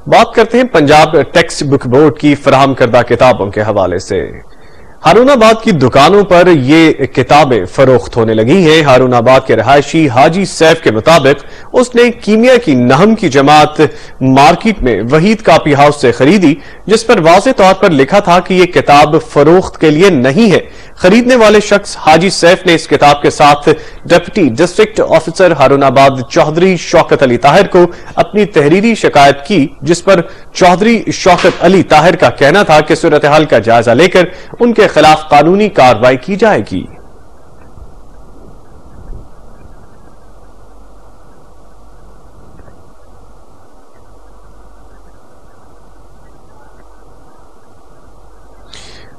بات کرتے ہیں پنجاب ٹیکسٹ بک بورڈ کی فراہم کردہ کتابوں کے حوالے سے۔ ہارون آباد کی دکانوں پر یہ کتابیں فروخت ہونے لگی ہیں۔ ہارون آباد کے رہائشی حاجی سیف کے مطابق اس نے کیمیا کی نہم کی جماعت مارکیٹ میں وحید کاپی ہاؤس سے خریدی، جس پر واضح طور پر لکھا تھا کہ یہ کتاب فروخت کے لیے نہیں ہے۔ خریدنے والے شخص حاجی سیف نے اس کتاب کے ساتھ ڈپٹی ڈسٹرکٹ آفیسر ہارون آباد چودھری شوکت علی طاہر کو اپنی تحریری شکایت کی، جس پر چودھری شوکت علی طاہر کا کہنا تھا کہ صورتحال کا جائزہ لے کر ان کے خلاف قانونی کارروائی کی جائے گی۔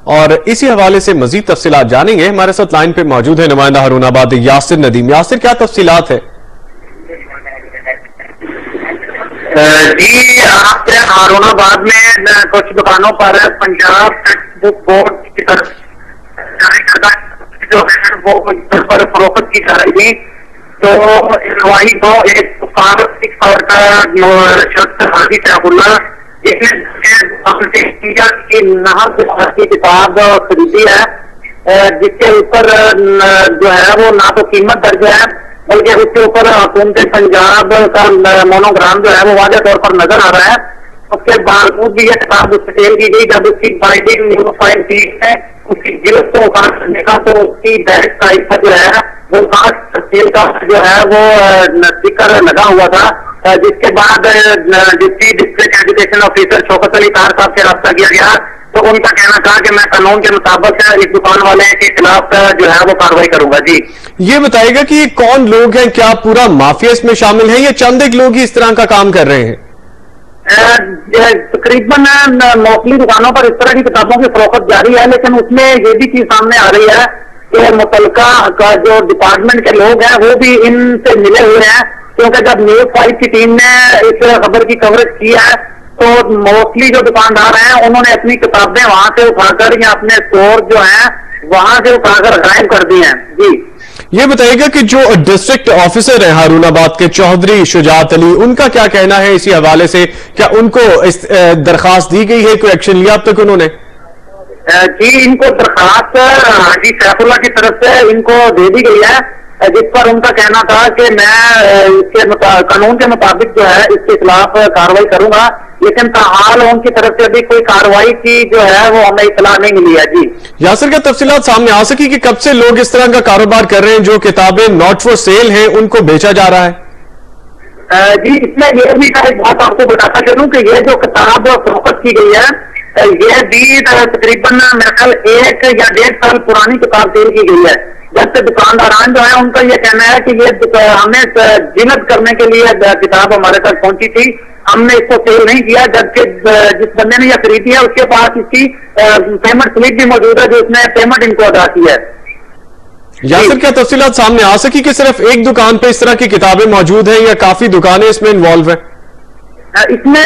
اور اسی حوالے سے مزید تفصیلات جانیں گے۔ ہمارے ساتھ لائن پہ موجود ہے نمائندہ ہارون آباد یاسر ندیم۔ یاسر، کیا تفصیلات ہے؟ جی، آپ ہارون آباد میں کچھ دکانوں پر پنجاب ٹیکسٹ بک بورڈ کی طرف جو ہے وہ پر فروخت کی جا رہی تھی، تو انوائی کو ایک دکان کا شخص حاجی سیف اللہ کی نہر کی کتاب خریدی ہے، جس کے اوپر جو ہے وہ نہ تو قیمت درج ہے بلکہ اس کے اوپر حکومت پنجاب کا مونوگرام جو ہے وہ واضح طور پر نظر آ رہا ہے۔ اس کے باوجود بھی یہ کتاب سیل کی گئی، جب اس کی بائنڈنگ فائل کی ہے، اس کی جلد کو کاٹ کرنے کا، تو اس کی ڈائریکٹ سائز کا جو ہے وہ کاٹ سیل کا جو ہے وہ اسٹیکر لگا ہوا تھا، جس کے بعد deputy district education officer Shaukat Ali Tahir صاحب سے رابطہ کیا گیا، تو ان کا کہنا تھا کہ میں قانون کے مطابق اس دکان والے کے خلاف جو ہے وہ کارروائی کروں گا۔ جی، یہ بتائے گا کہ یہ کون لوگ ہیں؟ کیا پورا مافیا اس میں شامل ہے یا چند ایک لوگ ہی اس طرح کا کام کر رہے ہیں؟ تقریباً موسٹلی دکانوں پر اس طرح کی کتابوں کی فروخت جاری ہے، لیکن اس میں یہ بھی چیز سامنے آ رہی ہے کہ متعلقہ کا جو ڈپارٹمنٹ کے لوگ ہیں وہ بھی ان سے ملے ہوئے ہیں، کیونکہ جب نیوز 5 کی ٹیم نے اس خبر کی کوریج کی ہے تو موسٹلی جو دکاندار ہیں انہوں نے اپنی کتابیں وہاں سے اٹھا کر یا اپنے اسٹور جو ہیں وہاں سے اٹھا کر غائب کر دی ہیں۔ جی، یہ بتائیے گا کہ جو ڈسٹرکٹ آفیسر ہیں ہارون آباد کے چودھری شجاعت علی، ان کا کیا کہنا ہے اسی حوالے سے؟ کیا ان کو درخواست دی گئی ہے؟ کوئی ایکشن لیا اب تک انہوں نے؟ جی، ان کو درخواست حاجی سیف اللہ کی طرف سے ان کو دے دی گئی ہے، جس پر ان کا کہنا تھا کہ میں اس کے قانون کے مطابق جو ہے اس کے خلاف کارروائی کروں گا، لیکن تاحال ان کی طرف سے ابھی کوئی کارروائی کی جو ہے وہ ہمیں اطلاع نہیں ملی ہے۔ جی، یاسر، کیا تفصیلات سامنے آ سکی کہ کب سے لوگ اس طرح کا کاروبار کر رہے ہیں جو کتابیں ناٹ فور سیل ہیں ان کو بیچا جا رہا ہے؟ جی، اس میں یہ بھی ایک بات آپ کو بتاتا چلوں کہ یہ جو کتاب فروخت کی گئی ہے یہ بھی تقریباً میرا خیال 1 یا 1.5 سال پرانی کتاب سیل کی گئی ہے، جب سے دکانداران جو ہیں ان کا یہ کہنا ہے کہ یہ ہمیں جنت کرنے کے لیے کتاب ہمارے تک پہنچی تھی، ہم نے اس کو سیل نہیں کیا، جبکہ جس بندے نے یہ خریدی ہے اس کے پاس اس کی پیمنٹ سلپ بھی موجود ہے جو اس نے پیمنٹ ان کو ادا کی ہے۔ یاسر، کیا تفصیلات سامنے آ سکی کہ صرف ایک دکان پہ اس طرح کی کتابیں موجود ہیں یا کافی دکانیں اس میں انوالو ہیں؟ اس میں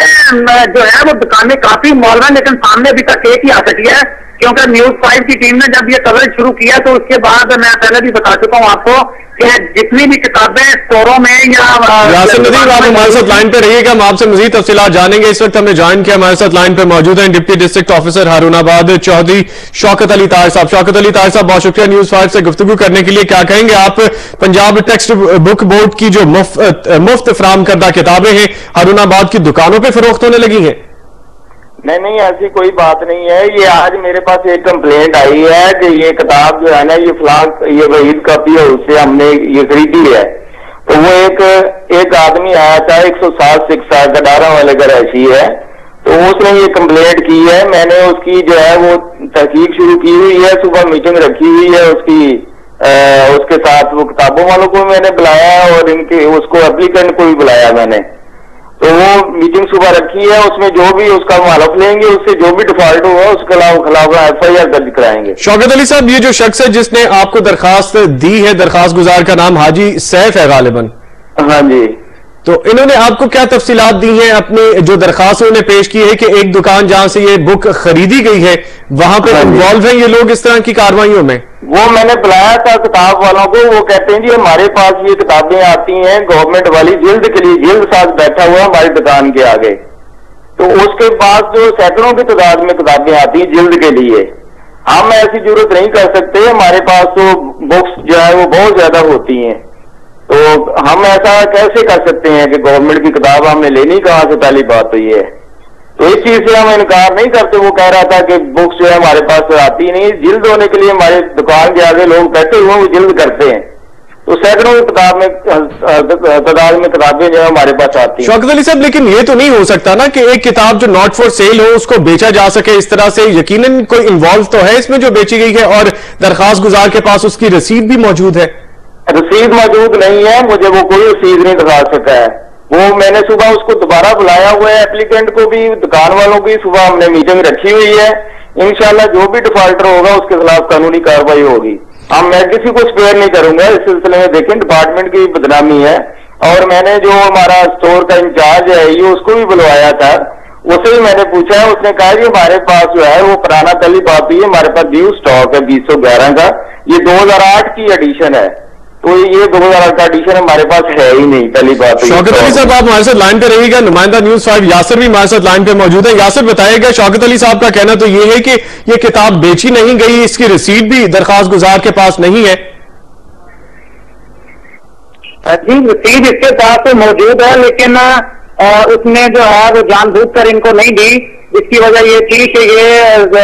جو ہے وہ دکانیں کافی انوالو ہیں، لیکن سامنے ابھی تک ایک ہی آ سکی ہے، کیونکہ نیوز 5 کی ٹیم نے جب یہ کوریج شروع کیا تو اس کے بعد میں پہلے بھی بتا چکا ہوں آپ کو کہ جتنی بھی کتابیں اسٹوروں میں یا یاسر ندیم، آپ ہمارے ساتھ لائن پہ رہیے گا، ہم آپ سے مزید تفصیلات جانیں گے۔ اس وقت ہم نے جوائن کیا، ہمارے ساتھ لائن پہ موجود ہیں ڈپٹی ڈسٹرکٹ آفیسر ہارون آباد چودھری شوکت علی طاہر صاحب۔ شوکت علی طاہر صاحب، بہت شکریہ نیوز 5 سے گفتگو کرنے کے لیے۔ کیا کہیں گے آپ؟ پنجاب ٹیکسٹ بک بورڈ کی جو مفت فراہم کردہ کتابیں ہیں ہارون آباد کی دکانوں پہ فروخت ہونے لگی ہیں؟ نہیں، ایسی کوئی بات نہیں ہے۔ یہ آج میرے پاس ایک کمپلینٹ آئی ہے کہ یہ کتاب جو ہے نا یہ فلاں یہ وحید کاپی ہے، اس سے ہم نے یہ خریدی ہے، تو وہ ایک آدمی آیا تھا 107 سکسا گڈارا والے کا رہائشی ہے، تو اس نے یہ کمپلینٹ کی ہے۔ میں نے اس کی جو ہے وہ تحقیق شروع کی ہوئی ہے، صبح میٹنگ رکھی ہوئی ہے اس کے ساتھ، وہ کتابوں والوں کو میں نے بلایا اور اس کو اپلیکینٹ کو بھی بلایا میں نے، تو وہ میٹنگ صبح رکھی ہے، اس میں جو بھی اس کا معلوم لیں گے، اس سے جو بھی ڈیفالٹ ہوگا اس کے خلاف FIR درج کرائیں گے۔ شوکت علی صاحب، یہ جو شخص ہے جس نے آپ کو درخواست دی ہے، درخواست گزار کا نام حاجی سیف ہے غالباً؟ ہاں جی، تو انہوں نے آپ کو کیا تفصیلات دی ہیں؟ اپنی جو درخواست انہوں نے پیش کی ہے کہ ایک دکان جہاں سے یہ بک خریدی گئی ہے وہاں پہ انوالو ہیں یہ لوگ اس طرح کی کاروائیوں میں؟ وہ میں نے بلایا تھا کتاب والوں کو، وہ کہتے ہیں جی ہمارے پاس یہ کتابیں آتی ہیں گورنمنٹ والی جلد کے لیے، جلد ساتھ بیٹھا ہوا ہماری دکان کے آگے، تو اس کے بعد جو سینکڑوں کی تعداد میں کتابیں آتی ہیں جلد کے لیے، ہم ایسی ضرورت نہیں کر سکتے، ہمارے پاس تو بکس جو ہے وہ بہت زیادہ ہوتی ہیں، تو ہم ایسا کیسے کر سکتے ہیں کہ گورنمنٹ کی کتاب ہم نے لینی کہاں سے؟ پہلی بات تو یہ ہے، تو اس چیز سے ہم انکار نہیں کرتے۔ وہ کہہ رہا تھا کہ بکس جو ہے ہمارے پاس آتی نہیں، جلد ہونے کے لیے ہمارے دکان کے آگے لوگ بیٹھے ہوئے وہ جلد کرتے ہیں، تو سینکڑوں تعداد میں کتابیں جو ہے ہمارے پاس آتی ہیں۔ شوکت علی صاحب، لیکن یہ تو نہیں ہو سکتا نا کہ ایک کتاب جو ناٹ فار سیل ہو اس کو بیچا جا سکے اس طرح سے؟ یقیناً کوئی انوالو تو ہے اس میں جو بیچی گئی ہے، اور درخواست گزار کے پاس اس کی رسید بھی موجود ہے۔ رسید موجود نہیں ہے، مجھے وہ کوئی رسید نہیں دکھا سکا ہے۔ وہ میں نے صبح اس کو دوبارہ بلایا ہوا ہے، ایپلیکینٹ کو بھی، دکان والوں کی، صبح ہم نے میٹنگ رکھی ہوئی ہے، انشاءاللہ جو بھی ڈیفالٹر ہوگا اس کے خلاف قانونی کارروائی ہوگی۔ میں کسی کو اسپیئر نہیں کروں گا اس سلسلے میں، دیکھیں ڈپارٹمنٹ کی بدنامی ہے، اور میں نے جو ہمارا اسٹور کا انچارج ہے یہ اس کو بھی بلوایا تھا، اسے بھی میں نے پوچھا ہے، اس نے کہا کہ ہمارے پاس جو ہے وہ پرانا پہلی بات ہوئی ہے، ہمارے پاس نیو اسٹاک ہے 2011 کا، یہ 2008 کی ایڈیشن ہے، تو یہ 2008 کا ایڈیشن ہمارے پاس ہے ہی نہیں، پہلی بات۔ شوکت علی صاحب، آپ ہمارے ساتھ لائن پہ رہیے گا، نمائندہ نیوز 5 یاسر بھی ہمارے ساتھ لائن پہ موجود ہے۔ یاسر بتائے گا، شوکت علی صاحب کا کہنا تو یہ ہے کہ یہ کتاب بیچی نہیں گئی، اس کی رسید بھی درخواست گزار کے پاس نہیں ہے۔ جی، رسید اس کے پاس موجود ہے، لیکن اس نے جو ہے وہ جان بوجھ کر ان کو نہیں دی، جس کی وجہ یہ تھی کہ یہ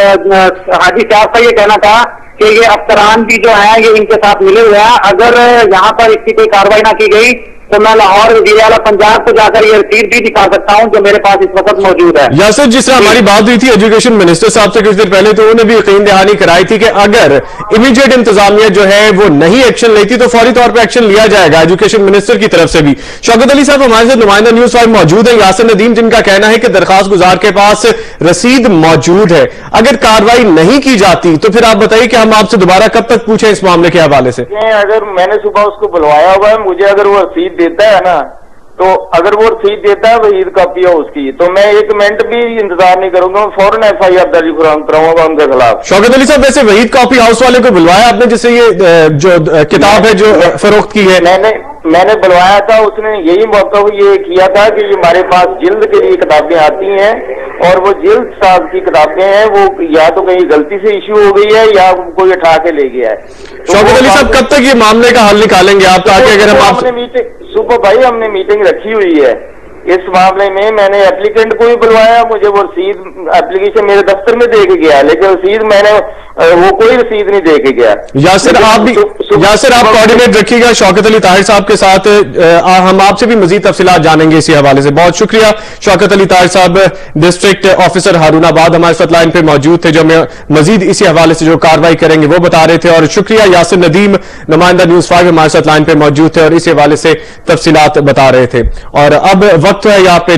حاجی صاحب کا یہ کہنا تھا کہ یہ افسران بھی جو ہیں یہ ان کے ساتھ ملے ہوئے ہیں، اگر یہاں پر اس کی کوئی کارروائی نہ کی گئی تو میں لاہور وزیر اعلیٰ پنجاب کو جا کر یہ رسید بھی دکھا سکتا ہوں جو میرے پاس اس وقت موجود ہے۔ یاسر، جس طرح ہماری بات ہوئی تھی ایجوکیشن منسٹر صاحب سے کچھ دیر پہلے، تو انہوں نے بھی یقین دہانی کرائی تھی کہ اگر امیڈیٹ انتظامیہ جو ہے وہ نہیں ایکشن لیتی تو فوری طور پہ ایکشن لیا جائے گا ایجوکیشن منسٹر کی طرف سے بھی۔ شوکت علی صاحب ہمارے ساتھ نمائندہ نیوز 5 موجود ہیں، یاسر ندیم، جن کا کہنا ہے کہ درخواست گزار کے پاس رسید موجود ہے، اگر کارروائی نہیں کی جاتی تو پھر آپ بتائیے کہ ہم آپ سے دوبارہ کب تک پوچھیں اس معاملے کے حوالے سے؟ اگر میں نے صبح اس کو بلوایا ہوا ہے، مجھے اگر وہ رسید دیتا ہے نا، تو اگر وہ رسید دیتا ہے وحید کاپی ہے اس کی، تو میں ایک منٹ بھی انتظار نہیں کروں گا، فوراً FIR درج کراؤں گا ان کے خلاف۔ شوکت علی صاحب، ویسے وحید کاپی ہاؤس والے کو بلوایا آپ نے جس سے یہ جو کتاب ہے جو فروخت کی ہے؟ میں نے بلوایا تھا، اس نے یہی موقع یہ کیا تھا کہ یہ ہمارے پاس جلد کے لیے کتابیں آتی ہیں، اور وہ جلد صاحب کی کتابیں ہیں، وہ یا تو کہیں غلطی سے ایشو ہو گئی ہے یا کوئی اٹھا کے لے گیا ہے۔ شوکت علی صاحب، کب تک یہ معاملے کا حل نکالیں گے آپ؟ تاکہ اگر صبح بھائی ہم نے میٹنگ رکھی ہوئی ہے اس معاملے میں نے ایپلیکینٹ کو بھی بلوایا، مجھے وہ رسید ایپلیکیشن میرے دفتر میں دے کے گیا، لیکن رسید میں نے وہ کوئی رسید نہیں دے کے گیا۔ یاسر آپ کوارڈینیٹ رکھیے گا شوکت علی طاہر صاحب کے ساتھ، ہم آپ سے بھی مزید تفصیلات جانیں گے اسی حوالے سے۔ بہت شکریہ شوکت علی طاہر صاحب، ڈسٹرکٹ آفیسر ہارون آباد، ہمارے ساتھ لائن پہ موجود تھے، جو ہمیں مزید اسی حوالے سے جو کارروائی کریں گے وہ بتا رہے تھے، اور شکریہ یاسر ندیم، نمائندہ نیوز 5 ہمارے ساتھ لائن پہ موجود تھے اور اسی حوالے سے تفصیلات بتا رہے تھے۔ اور اب وقت ہے یہاں پہ